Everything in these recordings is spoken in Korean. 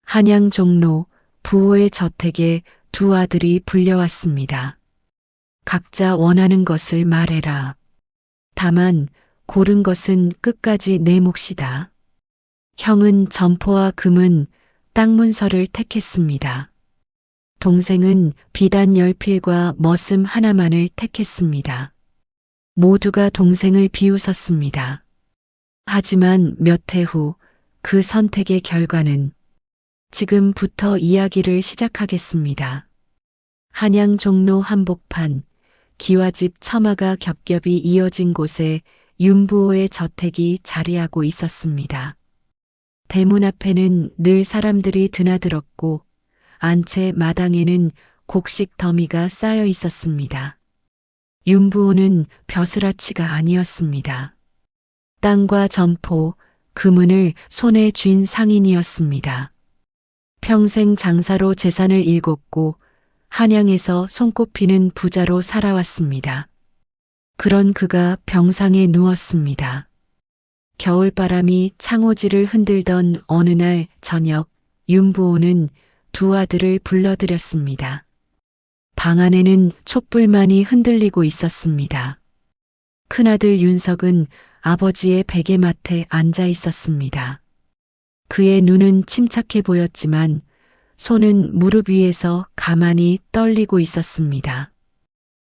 한양 종로 부호의 저택에 두 아들이 불려왔습니다. 각자 원하는 것을 말해라. 다만 고른 것은 끝까지 내 몫이다. 형은 점포와 금은 땅 문서를 택했습니다. 동생은 비단 열필과 머슴 하나만을 택했습니다. 모두가 동생을 비웃었습니다. 하지만 몇 해 후 그 선택의 결과는 지금부터 이야기를 시작하겠습니다. 한양 종로 한복판, 기와집 처마가 겹겹이 이어진 곳에 윤부호의 저택이 자리하고 있었습니다. 대문 앞에는 늘 사람들이 드나들었고 안채 마당에는 곡식 더미가 쌓여 있었습니다. 윤부호는 벼슬아치가 아니었습니다. 땅과 점포, 금은을 손에 쥔 상인이었습니다. 평생 장사로 재산을 일궜고 한양에서 손꼽히는 부자로 살아왔습니다. 그런 그가 병상에 누웠습니다. 겨울바람이 창호지를 흔들던 어느 날 저녁, 윤부호는 두 아들을 불러들였습니다. 방 안에는 촛불만이 흔들리고 있었습니다. 큰아들 윤석은 아버지의 베개맡에 앉아 있었습니다. 그의 눈은 침착해 보였지만 손은 무릎 위에서 가만히 떨리고 있었습니다.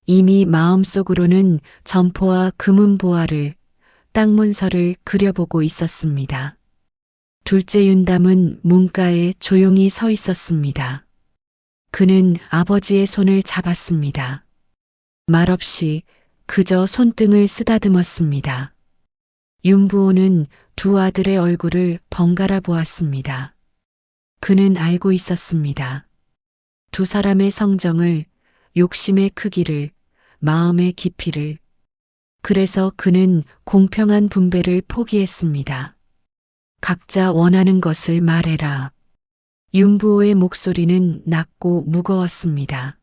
이미 마음속으로는 점포와 금은보화를, 땅 문서를 그려보고 있었습니다. 둘째 윤담은 문가에 조용히 서 있었습니다. 그는 아버지의 손을 잡았습니다. 말없이 그저 손등을 쓰다듬었습니다. 윤부호는 두 아들의 얼굴을 번갈아 보았습니다. 그는 알고 있었습니다. 두 사람의 성정을, 욕심의 크기를, 마음의 깊이를. 그래서 그는 공평한 분배를 포기했습니다. 각자 원하는 것을 말해라. 윤부호의 목소리는 낮고 무거웠습니다.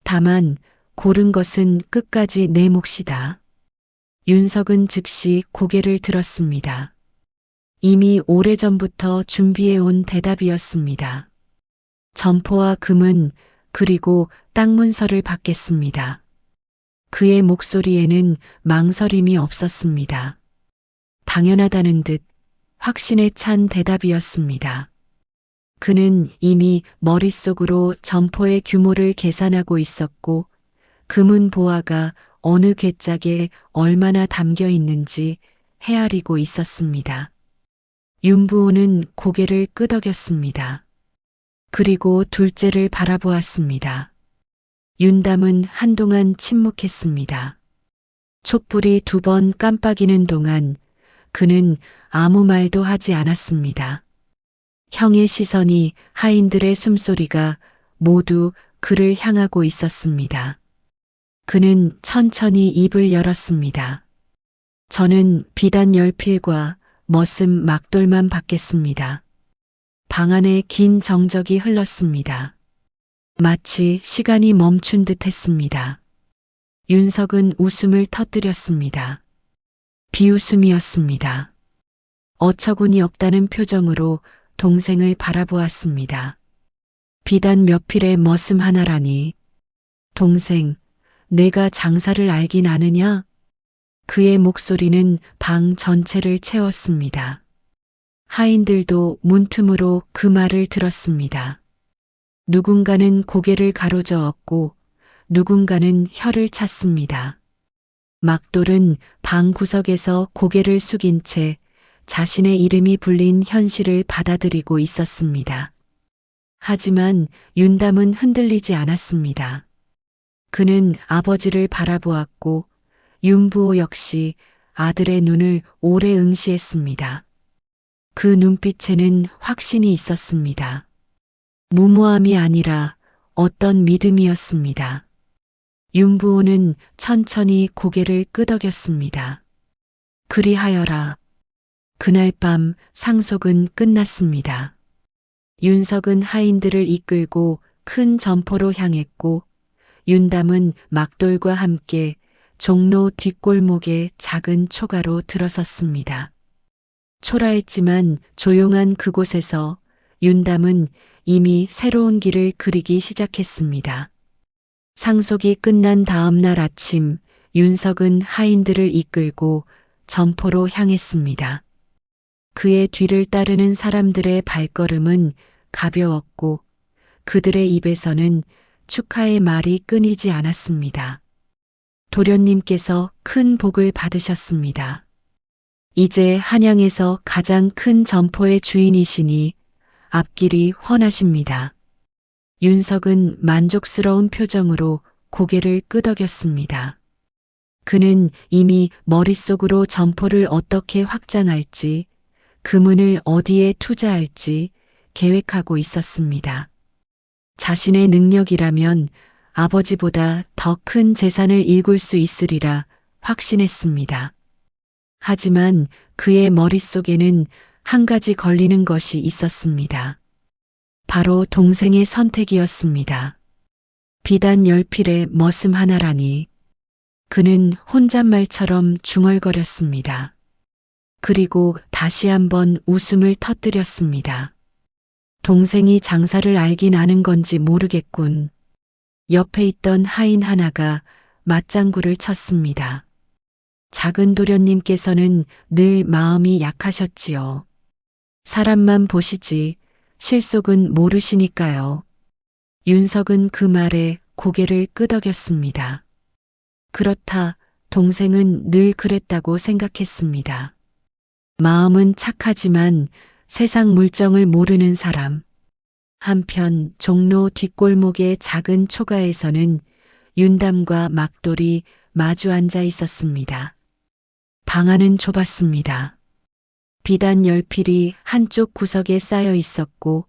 다만 고른 것은 끝까지 내 몫이다. 윤석은 즉시 고개를 들었습니다. 이미 오래전부터 준비해온 대답이었습니다. 점포와 금은 그리고 땅 문서를 받겠습니다. 그의 목소리에는 망설임이 없었습니다. 당연하다는 듯 확신에 찬 대답이었습니다. 그는 이미 머릿속으로 점포의 규모를 계산하고 있었고 금은 보화가 어느 괴짝에 얼마나 담겨 있는지 헤아리고 있었습니다. 윤부호는 고개를 끄덕였습니다. 그리고 둘째를 바라보았습니다. 윤담은 한동안 침묵했습니다. 촛불이 두 번 깜빡이는 동안 그는 아무 말도 하지 않았습니다. 형의 시선이, 하인들의 숨소리가 모두 그를 향하고 있었습니다. 그는 천천히 입을 열었습니다. 저는 비단 열필과 머슴 막돌만 받겠습니다. 방 안에 긴 정적이 흘렀습니다. 마치 시간이 멈춘 듯 했습니다. 윤석은 웃음을 터뜨렸습니다. 비웃음이었습니다. 어처구니 없다는 표정으로 동생을 바라보았습니다. 비단 몇 필의 머슴 하나라니. 동생, 내가 장사를 알긴 아느냐? 그의 목소리는 방 전체를 채웠습니다. 하인들도 문틈으로 그 말을 들었습니다. 누군가는 고개를 가로저었고 누군가는 혀를 찼습니다. 막돌은 방 구석에서 고개를 숙인 채 자신의 이름이 불린 현실을 받아들이고 있었습니다. 하지만 윤담은 흔들리지 않았습니다. 그는 아버지를 바라보았고 윤부호 역시 아들의 눈을 오래 응시했습니다. 그 눈빛에는 확신이 있었습니다. 무모함이 아니라 어떤 믿음이었습니다. 윤부호는 천천히 고개를 끄덕였습니다. 그리하여라. 그날 밤 상속은 끝났습니다. 윤석은 하인들을 이끌고 큰 점포로 향했고 윤담은 막돌과 함께 종로 뒷골목의 작은 초가로 들어섰습니다. 초라했지만 조용한 그곳에서 윤담은 이미 새로운 길을 그리기 시작했습니다. 상속이 끝난 다음 날 아침 윤석은 하인들을 이끌고 점포로 향했습니다. 그의 뒤를 따르는 사람들의 발걸음은 가벼웠고 그들의 입에서는 축하의 말이 끊이지 않았습니다. 도련님께서 큰 복을 받으셨습니다. 이제 한양에서 가장 큰 점포의 주인이시니 앞길이 훤하십니다. 윤석은 만족스러운 표정으로 고개를 끄덕였습니다. 그는 이미 머릿속으로 점포를 어떻게 확장할지, 금은을 어디에 투자할지 계획하고 있었습니다. 자신의 능력이라면 아버지보다 더 큰 재산을 일굴 수 있으리라 확신했습니다. 하지만 그의 머릿속에는 한 가지 걸리는 것이 있었습니다. 바로 동생의 선택이었습니다. 비단 10필의 머슴 하나라니. 그는 혼잣말처럼 중얼거렸습니다. 그리고 다시 한번 웃음을 터뜨렸습니다. 동생이 장사를 알긴 아는 건지 모르겠군. 옆에 있던 하인 하나가 맞장구를 쳤습니다. 작은 도련님께서는 늘 마음이 약하셨지요. 사람만 보시지 실속은 모르시니까요. 윤석은 그 말에 고개를 끄덕였습니다. 그렇다, 동생은 늘 그랬다고 생각했습니다. 마음은 착하지만 세상 물정을 모르는 사람. 한편 종로 뒷골목의 작은 초가에서는 윤담과 막돌이 마주 앉아 있었습니다. 방 안은 좁았습니다. 비단 10필이 한쪽 구석에 쌓여 있었고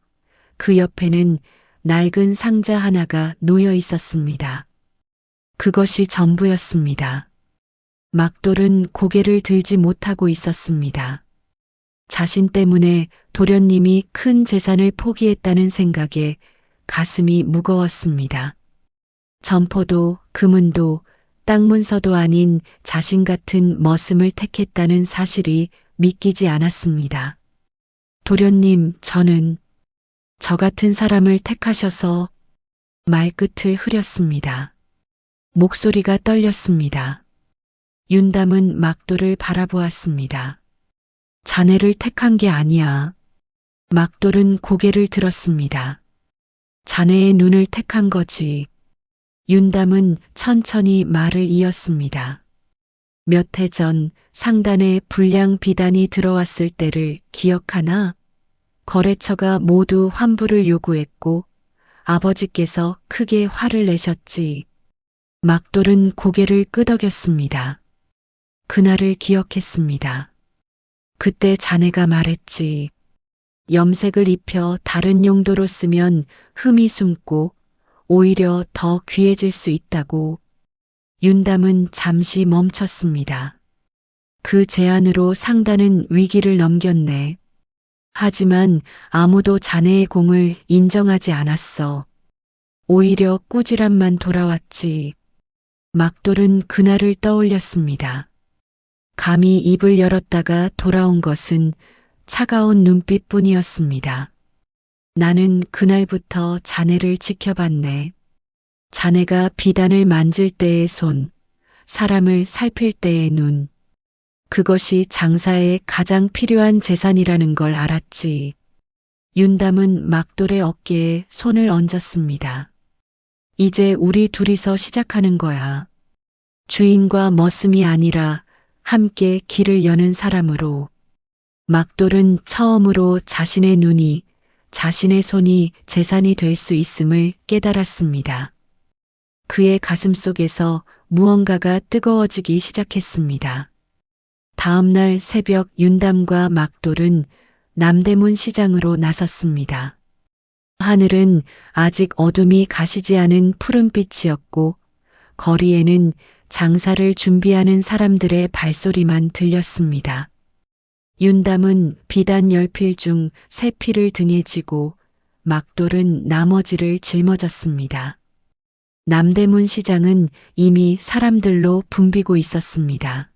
그 옆에는 낡은 상자 하나가 놓여 있었습니다. 그것이 전부였습니다. 막돌은 고개를 들지 못하고 있었습니다. 자신 때문에 도련님이 큰 재산을 포기했다는 생각에 가슴이 무거웠습니다. 점포도 금은도 땅 문서도 아닌 자신 같은 머슴을 택했다는 사실이 믿기지 않았습니다. 도련님, 저는 저 같은 사람을 택하셔서 말끝을 흐렸습니다. 목소리가 떨렸습니다. 윤담은 막돌을 바라보았습니다. 자네를 택한 게 아니야. 막돌은 고개를 들었습니다. 자네의 눈을 택한 거지. 윤담은 천천히 말을 이었습니다. 몇 해 전 상단에 불량 비단이 들어왔을 때를 기억하나? 거래처가 모두 환불을 요구했고 아버지께서 크게 화를 내셨지. 막돌은 고개를 끄덕였습니다. 그날을 기억했습니다. 그때 자네가 말했지. 염색을 입혀 다른 용도로 쓰면 흠이 숨고 오히려 더 귀해질 수 있다고. 윤담은 잠시 멈췄습니다. 그 제안으로 상단은 위기를 넘겼네. 하지만 아무도 자네의 공을 인정하지 않았어. 오히려 꾸지람만 돌아왔지. 막돌은 그날을 떠올렸습니다. 감히 입을 열었다가 돌아온 것은 차가운 눈빛뿐이었습니다. 나는 그날부터 자네를 지켜봤네. 자네가 비단을 만질 때의 손, 사람을 살필 때의 눈. 그것이 장사에 가장 필요한 재산이라는 걸 알았지. 윤담은 막돌의 어깨에 손을 얹었습니다. 이제 우리 둘이서 시작하는 거야. 주인과 머슴이 아니라 함께 길을 여는 사람으로. 막돌은 처음으로 자신의 눈이, 자신의 손이 재산이 될 수 있음을 깨달았습니다. 그의 가슴 속에서 무언가가 뜨거워지기 시작했습니다. 다음 날 새벽 윤담과 막돌은 남대문 시장으로 나섰습니다. 하늘은 아직 어둠이 가시지 않은 푸른빛이었고 거리에는 장사를 준비하는 사람들의 발소리만 들렸습니다. 윤담은 비단 10필 중 3필을 등에 지고 막돌은 나머지를 짊어졌습니다. 남대문 시장은 이미 사람들로 붐비고 있었습니다.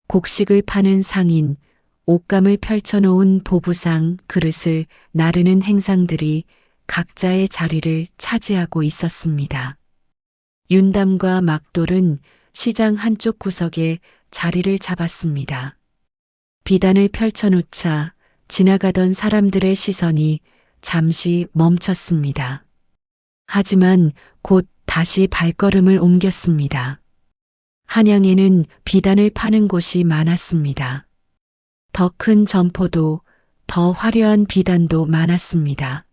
곡식을 파는 상인, 옷감을 펼쳐놓은 보부상, 그릇을 나르는 행상들이 각자의 자리를 차지하고 있었습니다. 윤담과 막돌은 시장 한쪽 구석에 자리를 잡았습니다. 비단을 펼쳐놓자 지나가던 사람들의 시선이 잠시 멈췄습니다. 하지만 곧 다시 발걸음을 옮겼습니다. 한양에는 비단을 파는 곳이 많았습니다. 더 큰 점포도, 더 화려한 비단도 많았습니다.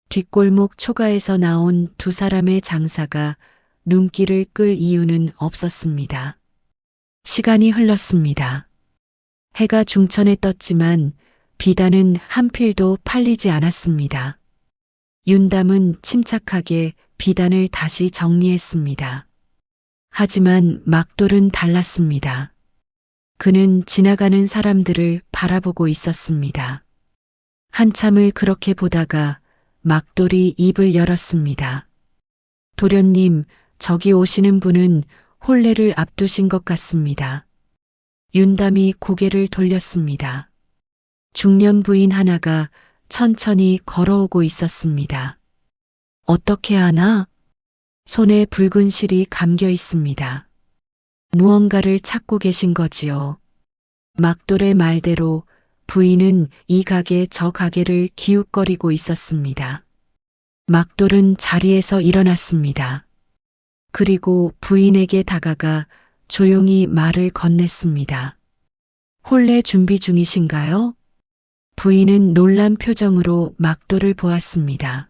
뒷골목 초가에서 나온 두 사람의 장사가 눈길을 끌 이유는 없었습니다. 시간이 흘렀습니다. 해가 중천에 떴지만 비단은 한 필도 팔리지 않았습니다. 윤담은 침착하게 비단을 다시 정리했습니다. 하지만 막돌은 달랐습니다. 그는 지나가는 사람들을 바라보고 있었습니다. 한참을 그렇게 보다가 막돌이 입을 열었습니다. 도련님, 저기 오시는 분은 혼례를 앞두신 것 같습니다. 윤담이 고개를 돌렸습니다. 중년 부인 하나가 천천히 걸어오고 있었습니다. 어떻게 하나? 손에 붉은 실이 감겨 있습니다. 무언가를 찾고 계신 거지요. 막돌의 말대로 부인은 이 가게 저 가게를 기웃거리고 있었습니다. 막돌은 자리에서 일어났습니다. 그리고 부인에게 다가가 조용히 말을 건넸습니다. 혼례 준비 중이신가요? 부인은 놀란 표정으로 막돌을 보았습니다.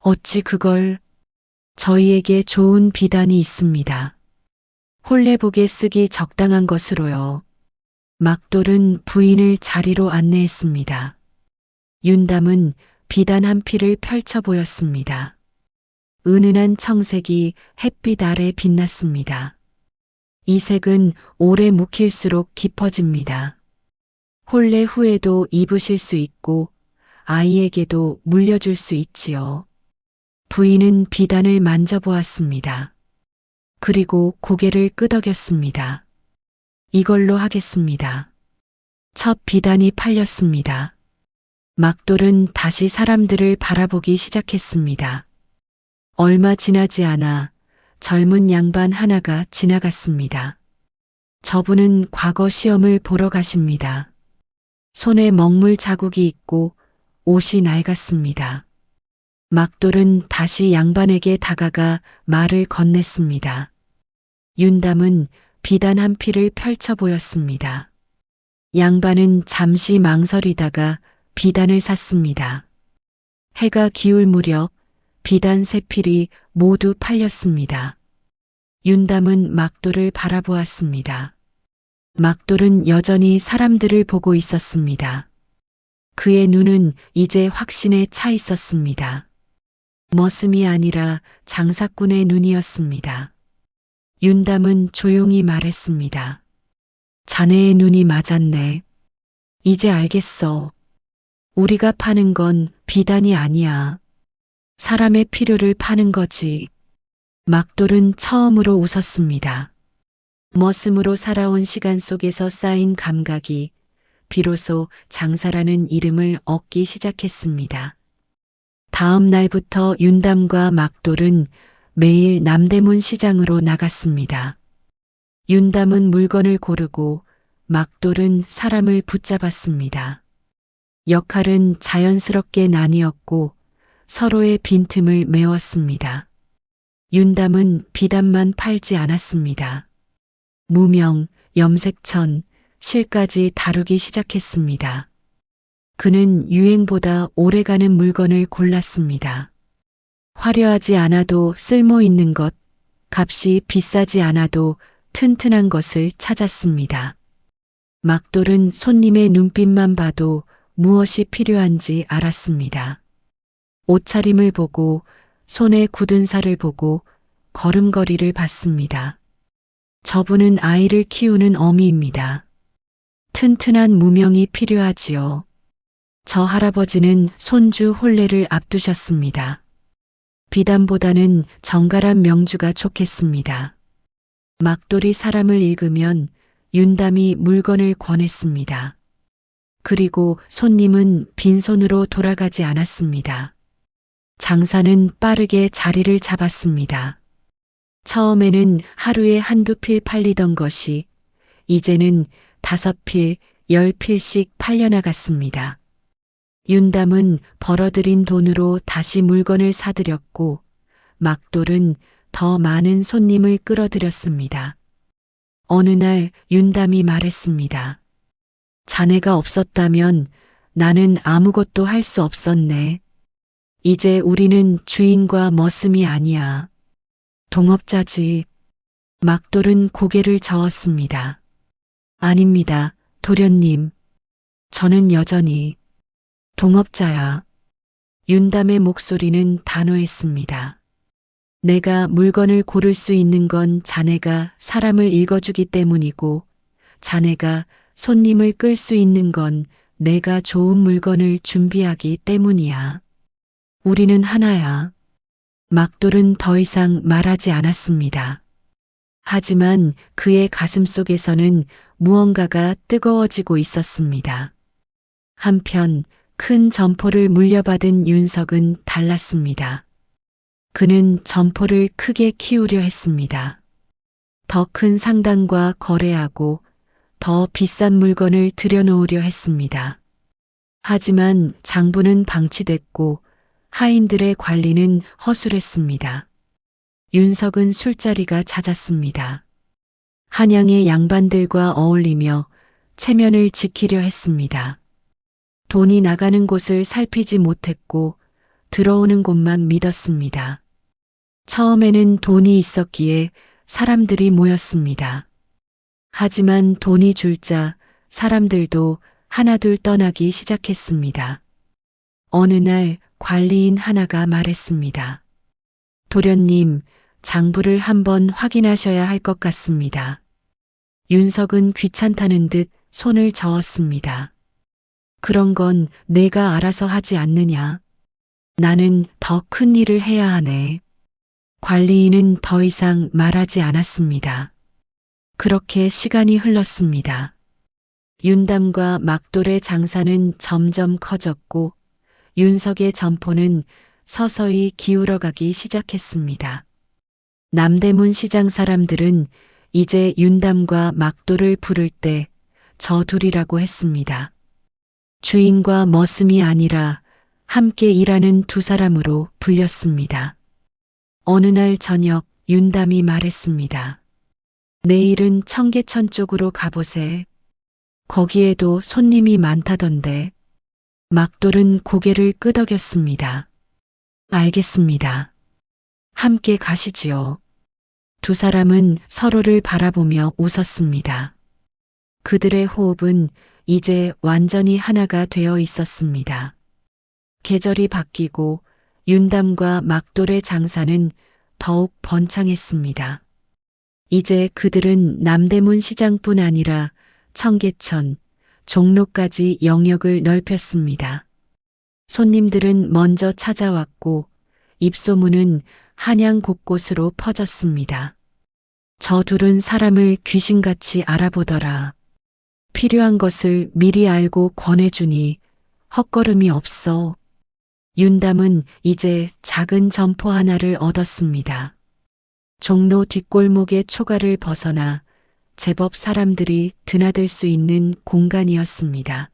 어찌 그걸? 저희에게 좋은 비단이 있습니다. 혼례복에 쓰기 적당한 것으로요. 막돌은 부인을 자리로 안내했습니다. 윤담은 비단 한 필을 펼쳐 보였습니다. 은은한 청색이 햇빛 아래 빛났습니다. 이 색은 오래 묵힐수록 깊어집니다. 혼례 후에도 입으실 수 있고 아이에게도 물려줄 수 있지요. 부인은 비단을 만져보았습니다. 그리고 고개를 끄덕였습니다. 이걸로 하겠습니다. 첫 비단이 팔렸습니다. 막돌은 다시 사람들을 바라보기 시작했습니다. 얼마 지나지 않아 젊은 양반 하나가 지나갔습니다. 저분은 과거 시험을 보러 가십니다. 손에 먹물 자국이 있고 옷이 낡았습니다. 막돌은 다시 양반에게 다가가 말을 건넸습니다. 윤담은 비단 한 필을 펼쳐 보였습니다. 양반은 잠시 망설이다가 비단을 샀습니다. 해가 기울 무렵 비단 세 필이 모두 팔렸습니다. 윤담은 막돌을 바라보았습니다. 막돌은 여전히 사람들을 보고 있었습니다. 그의 눈은 이제 확신에 차 있었습니다. 머슴이 아니라 장사꾼의 눈이었습니다. 윤담은 조용히 말했습니다. 자네의 눈이 맞았네. 이제 알겠어. 우리가 파는 건 비단이 아니야. 사람의 필요를 파는 거지. 막돌은 처음으로 웃었습니다. 머슴으로 살아온 시간 속에서 쌓인 감각이 비로소 장사라는 이름을 얻기 시작했습니다. 다음 날부터 윤담과 막돌은 매일 남대문 시장으로 나갔습니다. 윤담은 물건을 고르고 막돌은 사람을 붙잡았습니다. 역할은 자연스럽게 나뉘었고 서로의 빈틈을 메웠습니다. 윤담은 비단만 팔지 않았습니다. 무명, 염색천, 실까지 다루기 시작했습니다. 그는 유행보다 오래가는 물건을 골랐습니다. 화려하지 않아도 쓸모 있는 것, 값이 비싸지 않아도 튼튼한 것을 찾았습니다. 막돌은 손님의 눈빛만 봐도 무엇이 필요한지 알았습니다. 옷차림을 보고 손에 굳은 살을 보고 걸음걸이를 봤습니다. 저분은 아이를 키우는 어미입니다. 튼튼한 무명이 필요하지요. 저 할아버지는 손주 혼례를 앞두셨습니다. 비단보다는 정갈한 명주가 좋겠습니다. 막돌이 사람을 읽으면 윤담이 물건을 권했습니다. 그리고 손님은 빈손으로 돌아가지 않았습니다. 장사는 빠르게 자리를 잡았습니다. 처음에는 하루에 한두 필 팔리던 것이 이제는 5필, 10필씩 팔려나갔습니다. 윤담은 벌어들인 돈으로 다시 물건을 사들였고 막돌은 더 많은 손님을 끌어들였습니다. 어느 날 윤담이 말했습니다. 자네가 없었다면 나는 아무것도 할 수 없었네. 이제 우리는 주인과 머슴이 아니야. 동업자지. 막돌은 고개를 저었습니다. 아닙니다, 도련님. 저는 여전히 동업자야. 윤담의 목소리는 단호했습니다. 내가 물건을 고를 수 있는 건 자네가 사람을 읽어주기 때문이고 자네가 손님을 끌 수 있는 건 내가 좋은 물건을 준비하기 때문이야. 우리는 하나야. 막돌은 더 이상 말하지 않았습니다. 하지만 그의 가슴 속에서는 무언가가 뜨거워지고 있었습니다. 한편 큰 점포를 물려받은 윤석은 달랐습니다. 그는 점포를 크게 키우려 했습니다. 더 큰 상단과 거래하고 더 비싼 물건을 들여놓으려 했습니다. 하지만 장부는 방치됐고 하인들의 관리는 허술했습니다. 윤석은 술자리가 잦았습니다. 한양의 양반들과 어울리며 체면을 지키려 했습니다. 돈이 나가는 곳을 살피지 못했고 들어오는 곳만 믿었습니다. 처음에는 돈이 있었기에 사람들이 모였습니다. 하지만 돈이 줄자 사람들도 하나둘 떠나기 시작했습니다. 어느 날 관리인 하나가 말했습니다. 도련님, 장부를 한번 확인하셔야 할 것 같습니다. 윤석은 귀찮다는 듯 손을 저었습니다. 그런 건 내가 알아서 하지 않느냐. 나는 더 큰 일을 해야 하네. 관리인은 더 이상 말하지 않았습니다. 그렇게 시간이 흘렀습니다. 윤담과 막돌의 장사는 점점 커졌고 윤석의 점포는 서서히 기울어가기 시작했습니다. 남대문 시장 사람들은 이제 윤담과 막돌을 부를 때 저 둘이라고 했습니다. 주인과 머슴이 아니라 함께 일하는 두 사람으로 불렸습니다. 어느 날 저녁 윤담이 말했습니다. 내일은 청계천 쪽으로 가보세. 거기에도 손님이 많다던데. 막돌은 고개를 끄덕였습니다. 알겠습니다. 함께 가시지요. 두 사람은 서로를 바라보며 웃었습니다. 그들의 호흡은 이제 완전히 하나가 되어 있었습니다. 계절이 바뀌고 윤담과 막돌의 장사는 더욱 번창했습니다. 이제 그들은 남대문 시장뿐 아니라 청계천, 종로까지 영역을 넓혔습니다. 손님들은 먼저 찾아왔고 입소문은 한양 곳곳으로 퍼졌습니다. 저 둘은 사람을 귀신같이 알아보더라. 필요한 것을 미리 알고 권해주니 헛걸음이 없어. 윤담은 이제 작은 점포 하나를 얻었습니다. 종로 뒷골목의 초가를 벗어나 제법 사람들이 드나들 수 있는 공간이었습니다.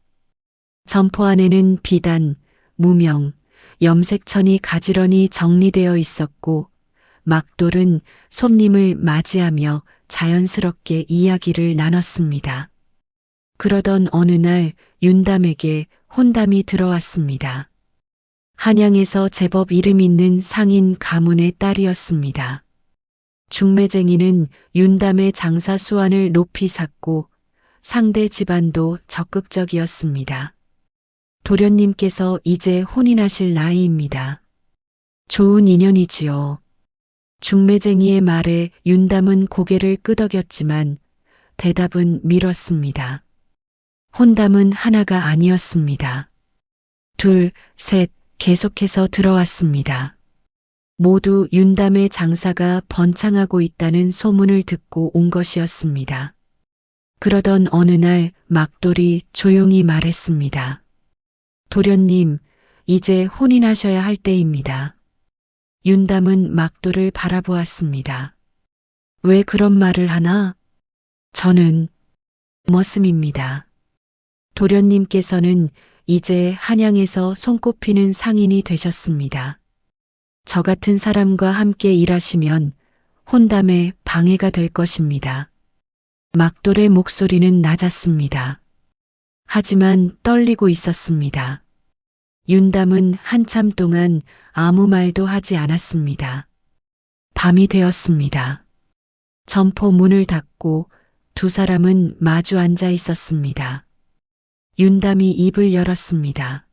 점포 안에는 비단, 무명, 염색천이 가지런히 정리되어 있었고 막돌은 손님을 맞이하며 자연스럽게 이야기를 나눴습니다. 그러던 어느 날 윤담에게 혼담이 들어왔습니다. 한양에서 제법 이름 있는 상인 가문의 딸이었습니다. 중매쟁이는 윤담의 장사 수완을 높이 샀고 상대 집안도 적극적이었습니다. 도련님께서 이제 혼인하실 나이입니다. 좋은 인연이지요. 중매쟁이의 말에 윤담은 고개를 끄덕였지만 대답은 미뤘습니다. 혼담은 하나가 아니었습니다. 둘, 셋 계속해서 들어왔습니다. 모두 윤담의 장사가 번창하고 있다는 소문을 듣고 온 것이었습니다. 그러던 어느 날 막돌이 조용히 말했습니다. 도련님, 이제 혼인하셔야 할 때입니다. 윤담은 막돌을 바라보았습니다. 왜 그런 말을 하나? 저는 머슴입니다. 도련님께서는 이제 한양에서 손꼽히는 상인이 되셨습니다. 저 같은 사람과 함께 일하시면 혼담에 방해가 될 것입니다. 막돌의 목소리는 낮았습니다. 하지만 떨리고 있었습니다. 윤담은 한참 동안 아무 말도 하지 않았습니다. 밤이 되었습니다. 점포 문을 닫고 두 사람은 마주 앉아 있었습니다. 윤담이 입을 열었습니다.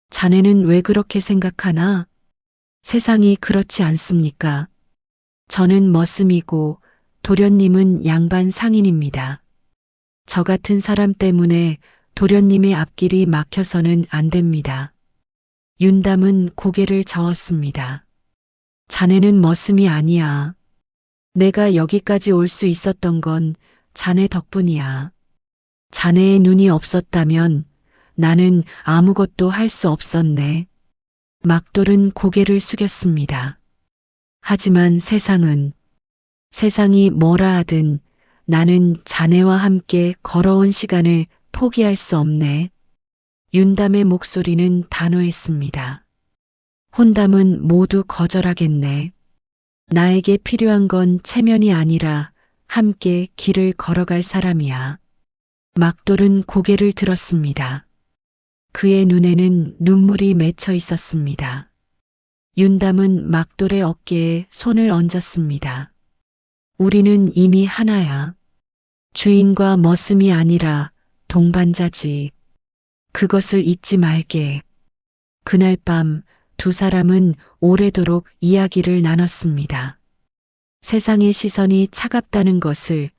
자네는 왜 그렇게 생각하나? 세상이 그렇지 않습니까? 저는 머슴이고 도련님은 양반 상인입니다. 저 같은 사람 때문에 도련님의 앞길이 막혀서는 안 됩니다. 윤담은 고개를 저었습니다. 자네는 머슴이 아니야. 내가 여기까지 올 수 있었던 건 자네 덕분이야. 자네의 눈이 없었다면 나는 아무것도 할 수 없었네. 막돌은 고개를 숙였습니다. 하지만 세상이 뭐라 하든 나는 자네와 함께 걸어온 시간을 포기할 수 없네. 윤담의 목소리는 단호했습니다. 혼담은 모두 거절하겠네. 나에게 필요한 건 체면이 아니라 함께 길을 걸어갈 사람이야. 막돌은 고개를 들었습니다. 그의 눈에는 눈물이 맺혀 있었습니다. 윤담은 막돌의 어깨에 손을 얹었습니다. 우리는 이미 하나야. 주인과 머슴이 아니라 동반자지. 그것을 잊지 말게. 그날 밤 두 사람은 오래도록 이야기를 나눴습니다. 세상의 시선이 차갑다는 것을,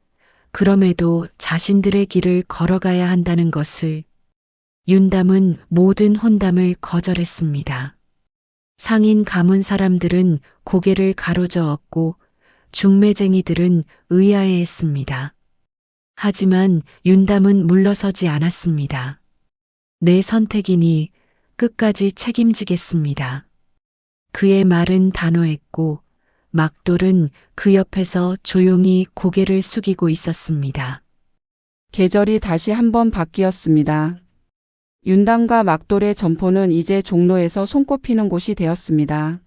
그럼에도 자신들의 길을 걸어가야 한다는 것을. 윤담은 모든 혼담을 거절했습니다. 상인 가문 사람들은 고개를 가로저었고 중매쟁이들은 의아해했습니다. 하지만 윤담은 물러서지 않았습니다. 내 선택이니 끝까지 책임지겠습니다. 그의 말은 단호했고 막돌은 그 옆에서 조용히 고개를 숙이고 있었습니다. 계절이 다시 한번 바뀌었습니다. 윤담과 막돌의 점포는 이제 종로에서 손꼽히는 곳이 되었습니다.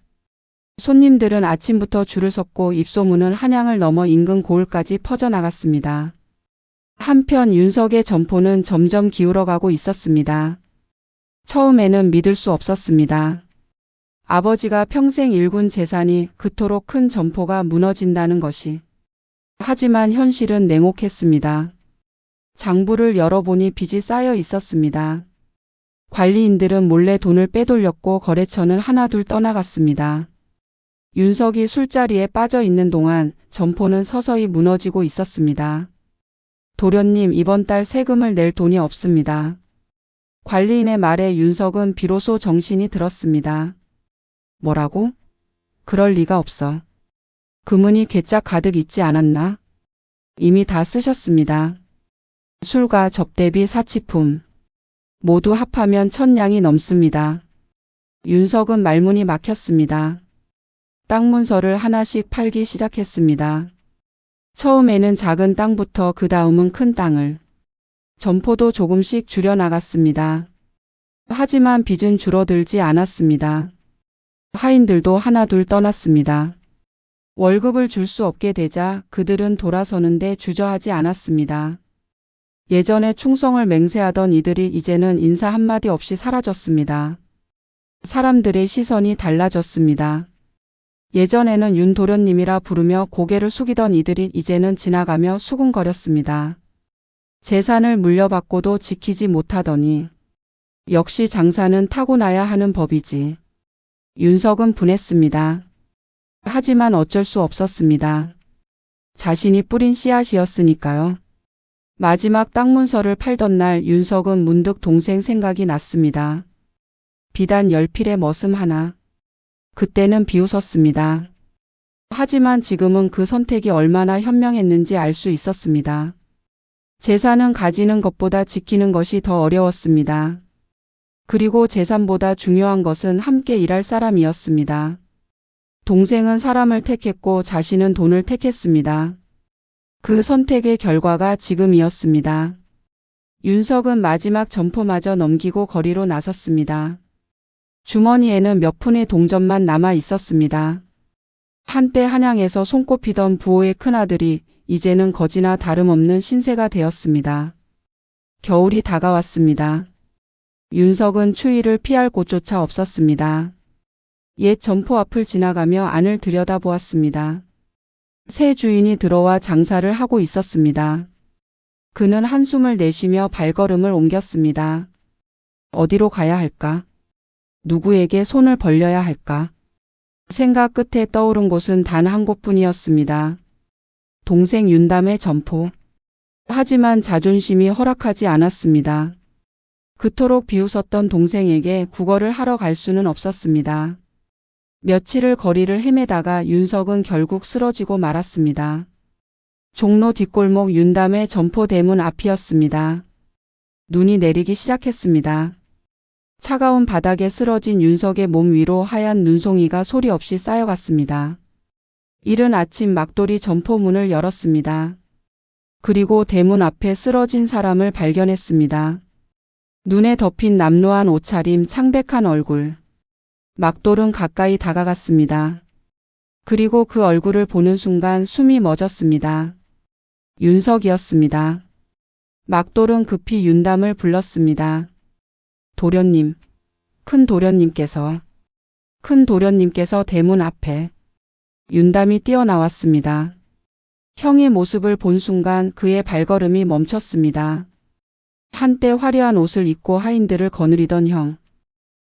손님들은 아침부터 줄을 섰고 입소문은 한양을 넘어 인근 고을까지 퍼져나갔습니다. 한편 윤석의 점포는 점점 기울어가고 있었습니다. 처음에는 믿을 수 없었습니다. 아버지가 평생 일군 재산이 그토록 큰 점포가 무너진다는 것이. 하지만 현실은 냉혹했습니다. 장부를 열어보니 빚이 쌓여 있었습니다. 관리인들은 몰래 돈을 빼돌렸고 거래처는 하나둘 떠나갔습니다. 윤석이 술자리에 빠져 있는 동안 점포는 서서히 무너지고 있었습니다. 도련님, 이번 달 세금을 낼 돈이 없습니다. 관리인의 말에 윤석은 비로소 정신이 들었습니다. 뭐라고? 그럴 리가 없어. 금은이 괴짝 가득 있지 않았나? 이미 다 쓰셨습니다. 술과 접대비, 사치품 모두 합하면 1000냥이 넘습니다. 윤석은 말문이 막혔습니다. 땅 문서를 하나씩 팔기 시작했습니다. 처음에는 작은 땅부터 그 다음은 큰 땅을. 점포도 조금씩 줄여나갔습니다. 하지만 빚은 줄어들지 않았습니다. 하인들도 하나둘 떠났습니다. 월급을 줄 수 없게 되자 그들은 돌아서는데 주저하지 않았습니다. 예전에 충성을 맹세하던 이들이 이제는 인사 한마디 없이 사라졌습니다. 사람들의 시선이 달라졌습니다. 예전에는 윤도련님이라 부르며 고개를 숙이던 이들이 이제는 지나가며 수군거렸습니다. 재산을 물려받고도 지키지 못하더니 역시 장사는 타고나야 하는 법이지. 윤석은 분했습니다. 하지만 어쩔 수 없었습니다. 자신이 뿌린 씨앗이었으니까요. 마지막 땅 문서를 팔던 날 윤석은 문득 동생 생각이 났습니다. 비단 10필의 머슴 하나. 그때는 비웃었습니다. 하지만 지금은 그 선택이 얼마나 현명했는지 알 수 있었습니다. 재산은 가지는 것보다 지키는 것이 더 어려웠습니다. 그리고 재산보다 중요한 것은 함께 일할 사람이었습니다. 동생은 사람을 택했고 자신은 돈을 택했습니다. 그 선택의 결과가 지금이었습니다. 윤석은 마지막 점포마저 넘기고 거리로 나섰습니다. 주머니에는 몇 푼의 동전만 남아 있었습니다. 한때 한양에서 손꼽히던 부호의 큰아들이 이제는 거지나 다름없는 신세가 되었습니다. 겨울이 다가왔습니다. 윤석은 추위를 피할 곳조차 없었습니다. 옛 점포 앞을 지나가며 안을 들여다보았습니다. 새 주인이 들어와 장사를 하고 있었습니다. 그는 한숨을 내쉬며 발걸음을 옮겼습니다. 어디로 가야 할까? 누구에게 손을 벌려야 할까? 생각 끝에 떠오른 곳은 단 한 곳뿐이었습니다. 동생 윤담의 점포. 하지만 자존심이 허락하지 않았습니다. 그토록 비웃었던 동생에게 구걸을 하러 갈 수는 없었습니다. 며칠을 거리를 헤매다가 윤석은 결국 쓰러지고 말았습니다. 종로 뒷골목 윤담의 점포 대문 앞이었습니다. 눈이 내리기 시작했습니다. 차가운 바닥에 쓰러진 윤석의 몸 위로 하얀 눈송이가 소리 없이 쌓여갔습니다. 이른 아침 막돌이 점포 문을 열었습니다. 그리고 대문 앞에 쓰러진 사람을 발견했습니다. 눈에 덮인 남루한 옷차림, 창백한 얼굴. 막돌은 가까이 다가갔습니다. 그리고 그 얼굴을 보는 순간 숨이 멎었습니다. 윤석이었습니다. 막돌은 급히 윤담을 불렀습니다. 도련님, 큰 도련님께서 대문 앞에. 윤담이 뛰어나왔습니다. 형의 모습을 본 순간 그의 발걸음이 멈췄습니다. 한때 화려한 옷을 입고 하인들을 거느리던 형.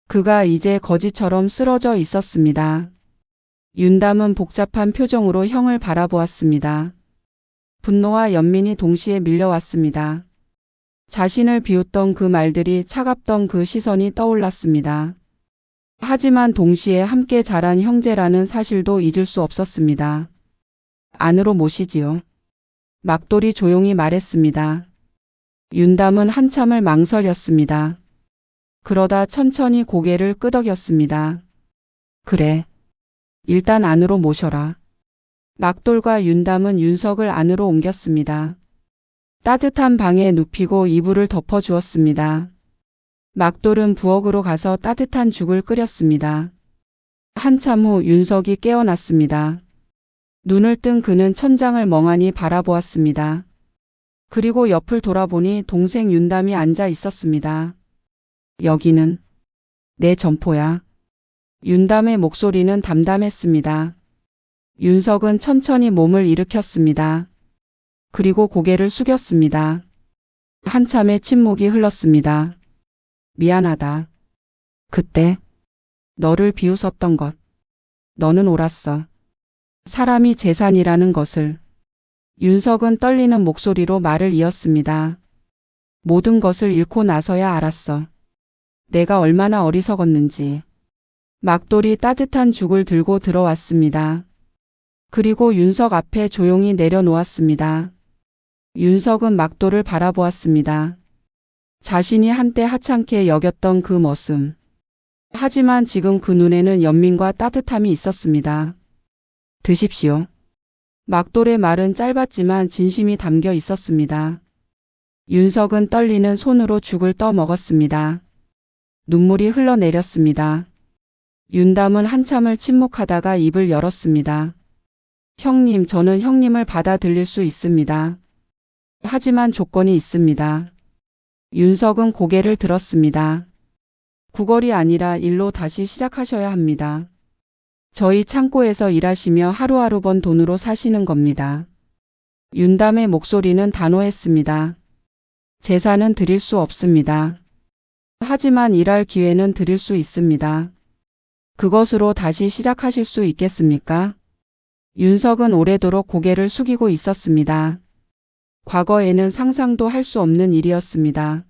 그가 이제 거지처럼 쓰러져 있었습니다. 윤담은 복잡한 표정으로 형을 바라보았습니다. 분노와 연민이 동시에 밀려왔습니다. 자신을 비웃던 그 말들이, 차갑던 그 시선이 떠올랐습니다. 하지만 동시에 함께 자란 형제라는 사실도 잊을 수 없었습니다. 안으로 모시지요. 막돌이 조용히 말했습니다. 윤담은 한참을 망설였습니다. 그러다 천천히 고개를 끄덕였습니다. 그래. 일단 안으로 모셔라. 막돌과 윤담은 윤석을 안으로 옮겼습니다. 따뜻한 방에 눕히고 이불을 덮어주었습니다. 막돌은 부엌으로 가서 따뜻한 죽을 끓였습니다. 한참 후 윤석이 깨어났습니다. 눈을 뜬 그는 천장을 멍하니 바라보았습니다. 그리고 옆을 돌아보니 동생 윤담이 앉아 있었습니다. 여기는 내 점포야. 윤담의 목소리는 담담했습니다. 윤석은 천천히 몸을 일으켰습니다. 그리고 고개를 숙였습니다. 한참의 침묵이 흘렀습니다. 미안하다. 그때 너를 비웃었던 것. 너는 옳았어. 사람이 재산이라는 것을. 윤석은 떨리는 목소리로 말을 이었습니다. 모든 것을 잃고 나서야 알았어. 내가 얼마나 어리석었는지. 막돌이 따뜻한 죽을 들고 들어왔습니다. 그리고 윤석 앞에 조용히 내려놓았습니다. 윤석은 막돌을 바라보았습니다. 자신이 한때 하찮게 여겼던 그 모습. 하지만 지금 그 눈에는 연민과 따뜻함이 있었습니다. 드십시오. 막돌의 말은 짧았지만 진심이 담겨 있었습니다. 윤석은 떨리는 손으로 죽을 떠먹었습니다. 눈물이 흘러내렸습니다. 윤담은 한참을 침묵하다가 입을 열었습니다. 형님, 저는 형님을 받아들일 수 있습니다. 하지만 조건이 있습니다. 윤석은 고개를 들었습니다. 구걸이 아니라 일로 다시 시작하셔야 합니다. 저희 창고에서 일하시며 하루하루 번 돈으로 사시는 겁니다. 윤담의 목소리는 단호했습니다. 재산은 드릴 수 없습니다. 하지만 일할 기회는 드릴 수 있습니다. 그것으로 다시 시작하실 수 있겠습니까? 윤석은 오래도록 고개를 숙이고 있었습니다. 과거에는 상상도 할 수 없는 일이었습니다.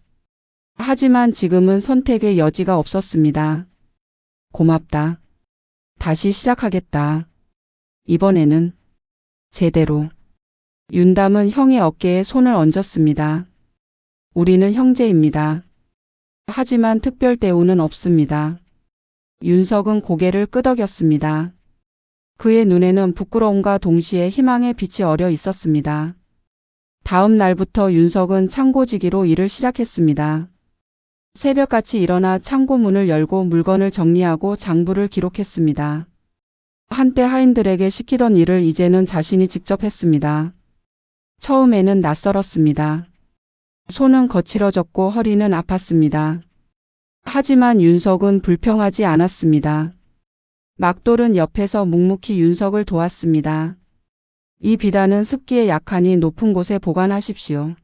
하지만 지금은 선택의 여지가 없었습니다. 고맙다. 다시 시작하겠다. 이번에는 제대로. 윤담은 형의 어깨에 손을 얹었습니다. 우리는 형제입니다. 하지만 특별 대우는 없습니다. 윤석은 고개를 끄덕였습니다. 그의 눈에는 부끄러움과 동시에 희망의 빛이 어려 있었습니다. 다음 날부터 윤석은 창고지기로 일을 시작했습니다. 새벽같이 일어나 창고 문을 열고 물건을 정리하고 장부를 기록했습니다. 한때 하인들에게 시키던 일을 이제는 자신이 직접 했습니다. 처음에는 낯설었습니다. 손은 거칠어졌고 허리는 아팠습니다. 하지만 윤석은 불평하지 않았습니다. 막돌은 옆에서 묵묵히 윤석을 도왔습니다. 이 비단은 습기에 약하니 높은 곳에 보관하십시오.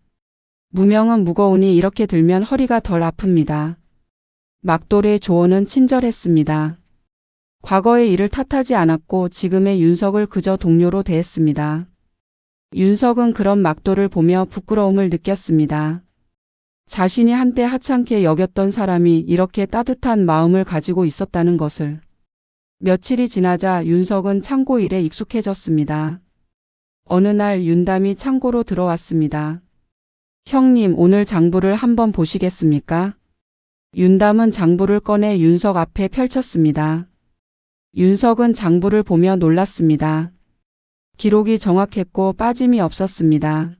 무명은 무거우니 이렇게 들면 허리가 덜 아픕니다. 막돌의 조언은 친절했습니다. 과거의 일을 탓하지 않았고 지금의 윤석을 그저 동료로 대했습니다. 윤석은 그런 막돌을 보며 부끄러움을 느꼈습니다. 자신이 한때 하찮게 여겼던 사람이 이렇게 따뜻한 마음을 가지고 있었다는 것을. 며칠이 지나자 윤석은 창고 일에 익숙해졌습니다. 어느 날 윤담이 창고로 들어왔습니다. 형님, 오늘 장부를 한번 보시겠습니까? 윤담은 장부를 꺼내 윤석 앞에 펼쳤습니다. 윤석은 장부를 보며 놀랐습니다. 기록이 정확했고 빠짐이 없었습니다.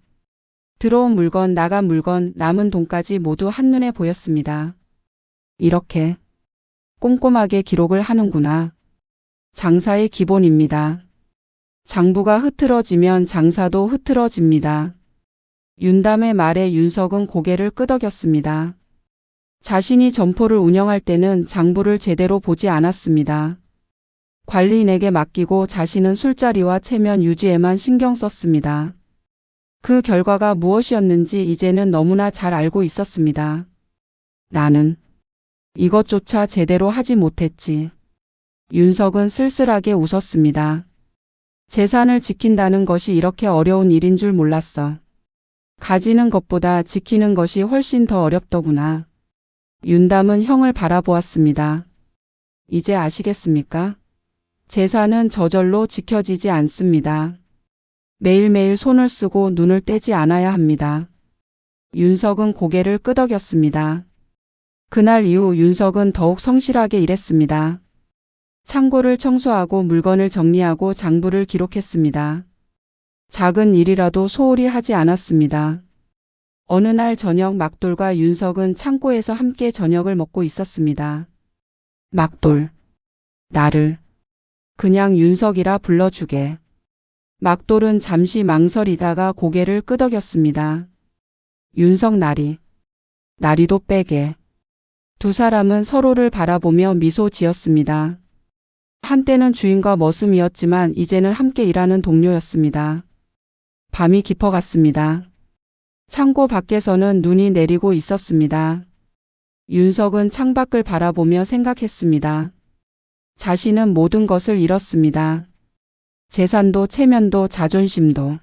들어온 물건, 나간 물건, 남은 돈까지 모두 한눈에 보였습니다. 이렇게 꼼꼼하게 기록을 하는구나. 장사의 기본입니다. 장부가 흐트러지면 장사도 흐트러집니다. 윤담의 말에 윤석은 고개를 끄덕였습니다. 자신이 점포를 운영할 때는 장부를 제대로 보지 않았습니다. 관리인에게 맡기고 자신은 술자리와 체면 유지에만 신경 썼습니다. 그 결과가 무엇이었는지 이제는 너무나 잘 알고 있었습니다. 나는 이것조차 제대로 하지 못했지. 윤석은 쓸쓸하게 웃었습니다. 재산을 지킨다는 것이 이렇게 어려운 일인 줄 몰랐어. 가지는 것보다 지키는 것이 훨씬 더 어렵더구나. 윤담은 형을 바라보았습니다. 이제 아시겠습니까? 재산은 저절로 지켜지지 않습니다. 매일매일 손을 쓰고 눈을 떼지 않아야 합니다. 윤석은 고개를 끄덕였습니다. 그날 이후 윤석은 더욱 성실하게 일했습니다. 창고를 청소하고 물건을 정리하고 장부를 기록했습니다. 작은 일이라도 소홀히 하지 않았습니다. 어느 날 저녁 막돌과 윤석은 창고에서 함께 저녁을 먹고 있었습니다. 막돌, 나를 그냥 윤석이라 불러주게. 막돌은 잠시 망설이다가 고개를 끄덕였습니다. 윤석 나리, 나리도 빼게. 두 사람은 서로를 바라보며 미소 지었습니다. 한때는 주인과 머슴이었지만 이제는 함께 일하는 동료였습니다. 밤이 깊어갔습니다. 창고 밖에서는 눈이 내리고 있었습니다. 윤석은 창밖을 바라보며 생각했습니다. 자신은 모든 것을 잃었습니다. 재산도 체면도 자존심도.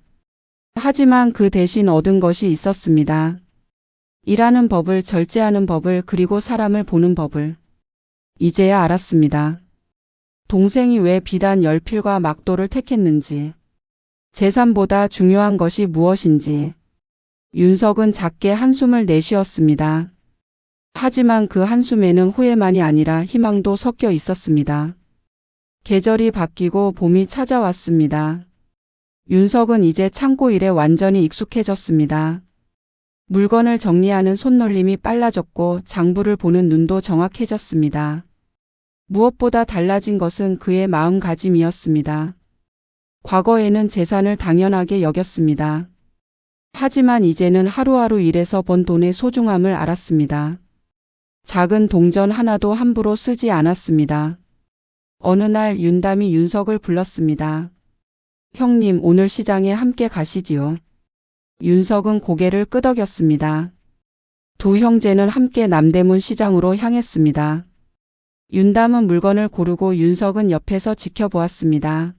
하지만 그 대신 얻은 것이 있었습니다. 일하는 법을, 절제하는 법을, 그리고 사람을 보는 법을. 이제야 알았습니다. 동생이 왜 비단 열필과 막돌을 택했는지. 재산보다 중요한 것이 무엇인지. 윤석은 작게 한숨을 내쉬었습니다. 하지만 그 한숨에는 후회만이 아니라 희망도 섞여 있었습니다. 계절이 바뀌고 봄이 찾아왔습니다. 윤석은 이제 창고 일에 완전히 익숙해졌습니다. 물건을 정리하는 손놀림이 빨라졌고 장부를 보는 눈도 정확해졌습니다. 무엇보다 달라진 것은 그의 마음가짐이었습니다. 과거에는 재산을 당연하게 여겼습니다. 하지만 이제는 하루하루 일해서 번 돈의 소중함을 알았습니다. 작은 동전 하나도 함부로 쓰지 않았습니다. 어느 날 윤담이 윤석을 불렀습니다. 형님, 오늘 시장에 함께 가시지요. 윤석은 고개를 끄덕였습니다. 두 형제는 함께 남대문 시장으로 향했습니다. 윤담은 물건을 고르고 윤석은 옆에서 지켜보았습니다.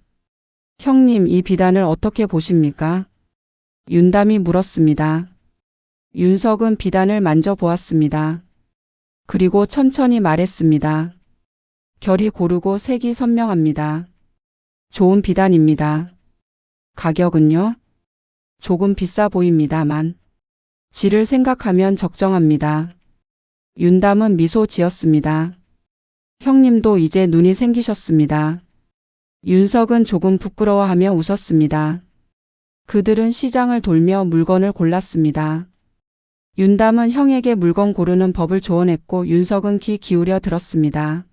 형님, 이 비단을 어떻게 보십니까? 윤담이 물었습니다. 윤석은 비단을 만져보았습니다. 그리고 천천히 말했습니다. 결이 고르고 색이 선명합니다. 좋은 비단입니다. 가격은요? 조금 비싸 보입니다만 질을 생각하면 적정합니다. 윤담은 미소 지었습니다. 형님도 이제 눈이 생기셨습니다. 윤석은 조금 부끄러워하며 웃었습니다. 그들은 시장을 돌며 물건을 골랐습니다. 윤담은 형에게 물건 고르는 법을 조언했고 윤석은 귀 기울여 들었습니다.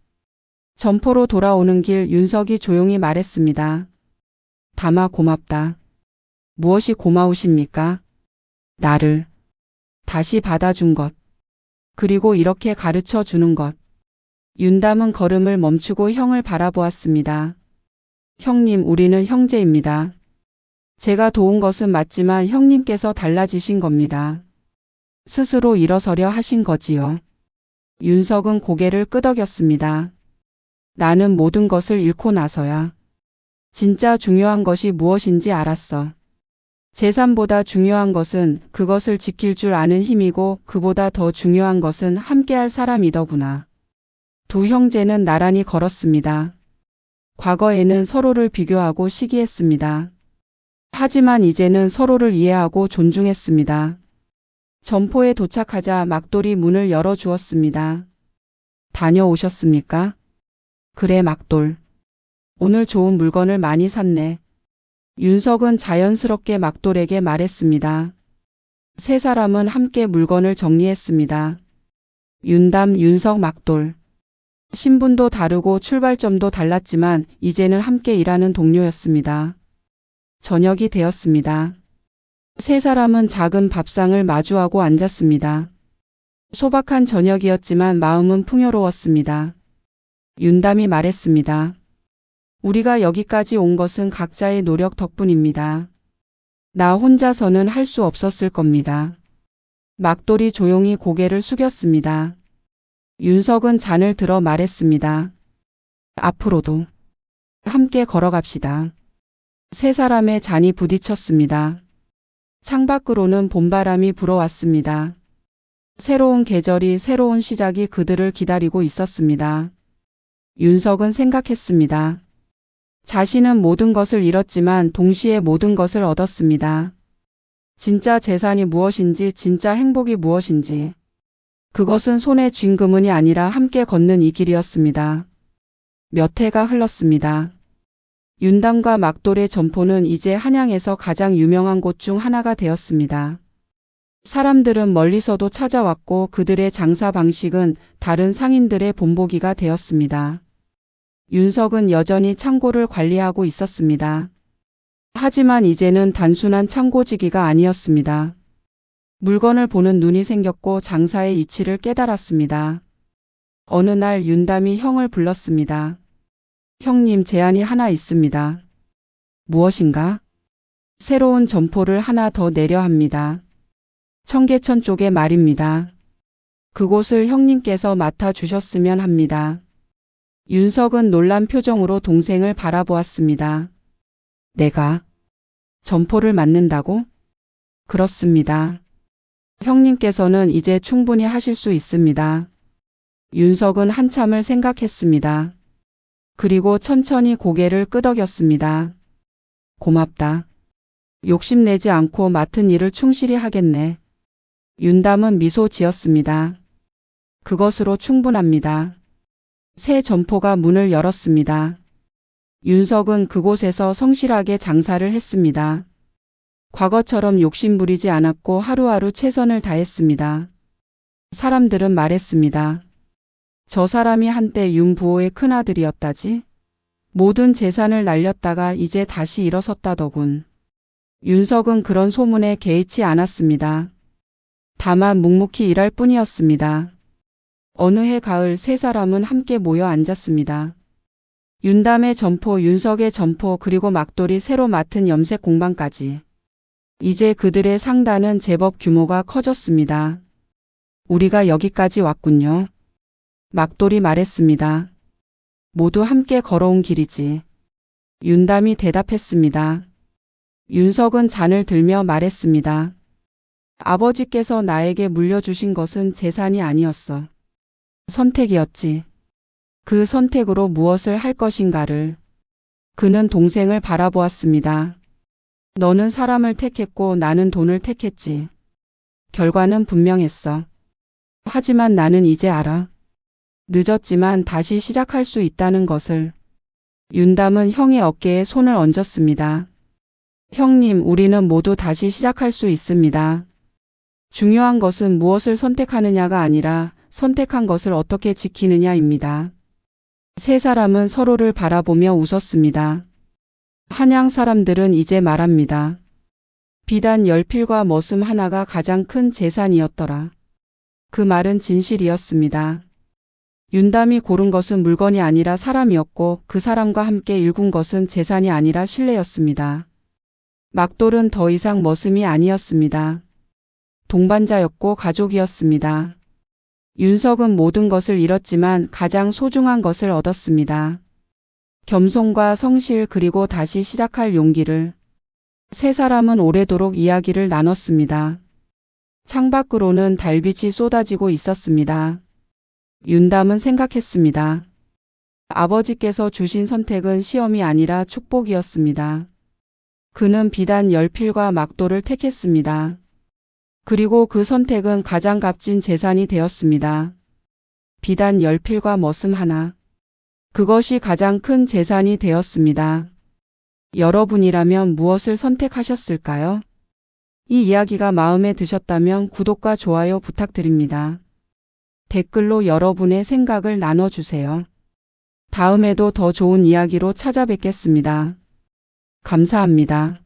점포로 돌아오는 길 윤석이 조용히 말했습니다. 담아 고맙다. 무엇이 고마우십니까? 나를 다시 받아준 것. 그리고 이렇게 가르쳐 주는 것. 윤담은 걸음을 멈추고 형을 바라보았습니다. 형님, 우리는 형제입니다. 제가 도운 것은 맞지만 형님께서 달라지신 겁니다. 스스로 일어서려 하신 거지요. 윤석은 고개를 끄덕였습니다. 나는 모든 것을 잃고 나서야 진짜 중요한 것이 무엇인지 알았어. 재산보다 중요한 것은 그것을 지킬 줄 아는 힘이고 그보다 더 중요한 것은 함께할 사람이더구나. 두 형제는 나란히 걸었습니다. 과거에는 서로를 비교하고 시기했습니다. 하지만 이제는 서로를 이해하고 존중했습니다. 점포에 도착하자 막돌이 문을 열어주었습니다. 다녀오셨습니까? 그래, 막돌. 오늘 좋은 물건을 많이 샀네. 윤석은 자연스럽게 막돌에게 말했습니다. 세 사람은 함께 물건을 정리했습니다. 윤담, 윤석, 막돌. 신분도 다르고 출발점도 달랐지만 이제는 함께 일하는 동료였습니다. 저녁이 되었습니다. 세 사람은 작은 밥상을 마주하고 앉았습니다. 소박한 저녁이었지만 마음은 풍요로웠습니다. 윤담이 말했습니다. 우리가 여기까지 온 것은 각자의 노력 덕분입니다. 나 혼자서는 할 수 없었을 겁니다. 막돌이 조용히 고개를 숙였습니다. 윤석은 잔을 들어 말했습니다. 앞으로도 함께 걸어갑시다. 세 사람의 잔이 부딪혔습니다. 창밖으로는 봄바람이 불어왔습니다. 새로운 계절이, 새로운 시작이 그들을 기다리고 있었습니다. 윤석은 생각했습니다. 자신은 모든 것을 잃었지만 동시에 모든 것을 얻었습니다. 진짜 재산이 무엇인지, 진짜 행복이 무엇인지. 그것은 손에 쥔 금은이 아니라 함께 걷는 이 길이었습니다. 몇 해가 흘렀습니다. 윤담과 막돌의 점포는 이제 한양에서 가장 유명한 곳 중 하나가 되었습니다. 사람들은 멀리서도 찾아왔고 그들의 장사 방식은 다른 상인들의 본보기가 되었습니다. 윤석은 여전히 창고를 관리하고 있었습니다. 하지만 이제는 단순한 창고지기가 아니었습니다. 물건을 보는 눈이 생겼고 장사의 이치를 깨달았습니다. 어느 날 윤담이 형을 불렀습니다. 형님, 제안이 하나 있습니다. 무엇인가? 새로운 점포를 하나 더 내려 합니다. 청계천 쪽에 말입니다. 그곳을 형님께서 맡아주셨으면 합니다. 윤석은 놀란 표정으로 동생을 바라보았습니다. 내가 점포를 맡는다고? 그렇습니다. 형님께서는 이제 충분히 하실 수 있습니다. 윤석은 한참을 생각했습니다. 그리고 천천히 고개를 끄덕였습니다. 고맙다. 욕심내지 않고 맡은 일을 충실히 하겠네. 윤담은 미소 지었습니다. 그것으로 충분합니다. 새 점포가 문을 열었습니다. 윤석은 그곳에서 성실하게 장사를 했습니다. 과거처럼 욕심 부리지 않았고 하루하루 최선을 다했습니다. 사람들은 말했습니다. 저 사람이 한때 윤 부호의 큰아들이었다지? 모든 재산을 날렸다가 이제 다시 일어섰다더군. 윤석은 그런 소문에 개의치 않았습니다. 다만 묵묵히 일할 뿐이었습니다. 어느 해 가을 세 사람은 함께 모여 앉았습니다. 윤담의 점포, 윤석의 점포, 그리고 막돌이 새로 맡은 염색 공방까지. 이제 그들의 상단은 제법 규모가 커졌습니다. 우리가 여기까지 왔군요. 막돌이 말했습니다. 모두 함께 걸어온 길이지. 윤담이 대답했습니다. 윤석은 잔을 들며 말했습니다. 아버지께서 나에게 물려주신 것은 재산이 아니었어. 선택이었지. 그 선택으로 무엇을 할 것인가를. 그는 동생을 바라보았습니다. 너는 사람을 택했고 나는 돈을 택했지. 결과는 분명했어. 하지만 나는 이제 알아. 늦었지만 다시 시작할 수 있다는 것을. 윤담은 형의 어깨에 손을 얹었습니다. 형님, 우리는 모두 다시 시작할 수 있습니다. 중요한 것은 무엇을 선택하느냐가 아니라 선택한 것을 어떻게 지키느냐입니다. 세 사람은 서로를 바라보며 웃었습니다. 한양 사람들은 이제 말합니다. 비단 열필과 머슴 하나가 가장 큰 재산이었더라. 그 말은 진실이었습니다. 윤담이 고른 것은 물건이 아니라 사람이었고 그 사람과 함께 일군 것은 재산이 아니라 신뢰였습니다. 막돌은 더 이상 머슴이 아니었습니다. 동반자였고 가족이었습니다. 윤석은 모든 것을 잃었지만 가장 소중한 것을 얻었습니다. 겸손과 성실 그리고 다시 시작할 용기를. 세 사람은 오래도록 이야기를 나눴습니다. 창밖으로는 달빛이 쏟아지고 있었습니다. 윤담은 생각했습니다. 아버지께서 주신 선택은 시험이 아니라 축복이었습니다. 그는 비단 열필과 막돌을 택했습니다. 그리고 그 선택은 가장 값진 재산이 되었습니다. 비단 열필과 머슴 하나. 그것이 가장 큰 재산이 되었습니다. 여러분이라면 무엇을 선택하셨을까요? 이 이야기가 마음에 드셨다면 구독과 좋아요 부탁드립니다. 댓글로 여러분의 생각을 나눠주세요. 다음에도 더 좋은 이야기로 찾아뵙겠습니다. 감사합니다.